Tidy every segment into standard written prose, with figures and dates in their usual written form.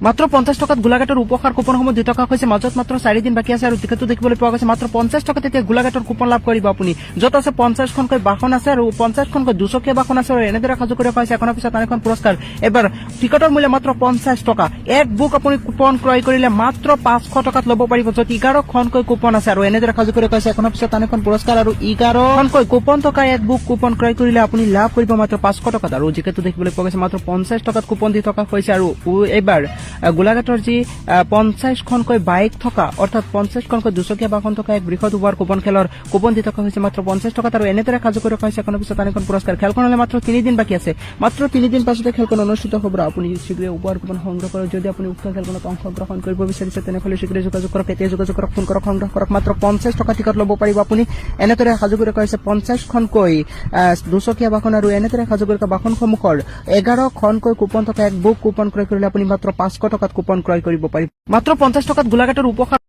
মাত্ৰ 50 টকাত গোলাঘাটৰ উপহাৰ কুপনসমূহ 2 টকা হৈছে মাজত মাত্ৰ 4 দিন বাকি আছে আৰু টিকেটটো দেখিবলৈ পোৱা গৈছে মাত্ৰ 50 টকাত এতিয়া গোলাঘাটৰ কুপন লাভ কৰিব আপুনি যত আছে 50 খনকৈ বাহন আছে আৰু 50 খনকৈ দুচকীয়া বাহন আছে আৰু এনেদৰে সাজু কৰি পাইছে এখনৰ পিছত আনখন পুৰস্কাৰ এবাৰ টিকটৰ মূল্য মাত্ৰ 50 টকা এক বুক আপুনি কুপন ক্ৰয় কৰিলে মাত্ৰ 500 টকাত ল'ব পাৰিব যত 11 খনকৈ কুপন আছে আৰু এনেদৰে সাজু কৰি পাইছে এখনৰ পিছত আনখন পুৰস্কাৰ আৰু 11 খনকৈ কুপন টকা এক বুক কুপন ক্ৰয় কৰিলে আপুনি লাভ কৰিব মাত্ৰ 500 টকাত আৰু টিকেটটো দেখিবলৈ পোৱা গৈছে মাত্ৰ 50 টকাত কুপন দি থকা হৈছে আৰু এবাৰ গোলাঘাটৰ যি 50 খনকৈ বাইক থকা অৰ্থাৎ 50 খনকৈ দুচকীয়া বাহন থকা এক বৃহৎ ওভাৰ কুপন খেলৰ কুপন দি থকা হৈছে মাত্ৰ 50 টকাত আৰু এনেদৰে সাজু কৰি ৰখা হৈছে এখনৰ পিছত আনখন পুৰস্কাৰ খেলখনলৈ মাত্ৰ 3 দিন বাকি আছে মাত্ৰ 3 দিন পাছতে খেলখন অনুষ্ঠিত হ'ব আপুনি শীঘ্ৰে ওভাৰ কুপন সংগ্ৰহ কৰক যদি আপুনি উক্ত খেলখনত অংশগ্ৰহণ কৰিব বিচাৰিছে তেনেহলে শীঘ্ৰে যোগাযোগ কৰক এতিয়া যোগাযোগ কৰক ফোন কৰক সংগ্ৰহ কৰক মাত্ৰ 50 টকা টিকট ল'ব পাৰিব আপুনি এনেদৰে সাজু কৰি ৰখা হৈছে 50 খনকৈ দুচকীয়া বাহন আৰু এনেদৰে সাজু কৰি ৰখা বাহনসমূহৰ 11 খনকৈ কুপন থকা এক বুক কুপন ক্ৰয় কৰিলে আপুনি মাত্ৰ 500 টকাত কুপন ক্ৰয় কৰিব পাৰিব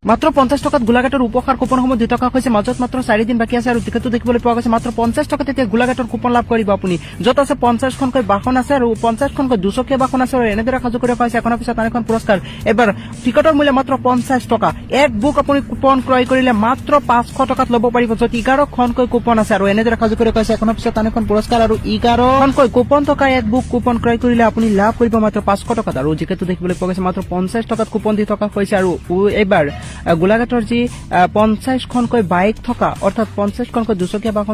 মাত্ৰ 50 টকাত গোলাঘাটৰ উপহাৰ কুপনসমূহ 2 টকা হৈছে মাজত মাত্ৰ 4 দিন বাকি আছে আৰু টিকেটটো দেখিবলৈ পোৱা গৈছে মাত্ৰ 50 টকাত এতিয়া গোলাঘাটৰ কুপন লাভ কৰিব আপুনি যত আছে 50 খনকৈ বাহন আছে আৰু 50 খনকৈ দুচকীয়া বাহন আছে আৰু এনেদৰে সাজু কৰি ৰখা হৈছে এখনৰ পিছত আনখন পুৰস্কাৰ এবাৰ টিকটৰ মূল্য মাত্ৰ 50 টকা এক বুক আপুনি কুপন ক্ৰয় কৰিলে মাত্ৰ 500 টকাত ল'ব পাৰিব যত 11 খনকৈ কুপন আছে আৰু এনেদৰে সাজু কৰি ৰখা হৈছে এখনৰ পিছত আনখন পুৰস্কাৰ আৰু 11 খনকৈ কুপন থকা এক বুক কুপন ক্ৰয় কৰিলে আপুনি লাভ কৰিব মাত্ৰ 500 টকাত আৰু টিকেটটো দেখিবলৈ পোৱা গৈছে মাত্ৰ 50 টকাত কুপন দি থকা হৈছে আৰু এবাৰ গোলাঘাটৰ যি 50 খনকৈ বাইক থকা অৰ্থাৎ 50 খনকৈ দুচকীয়া বাহন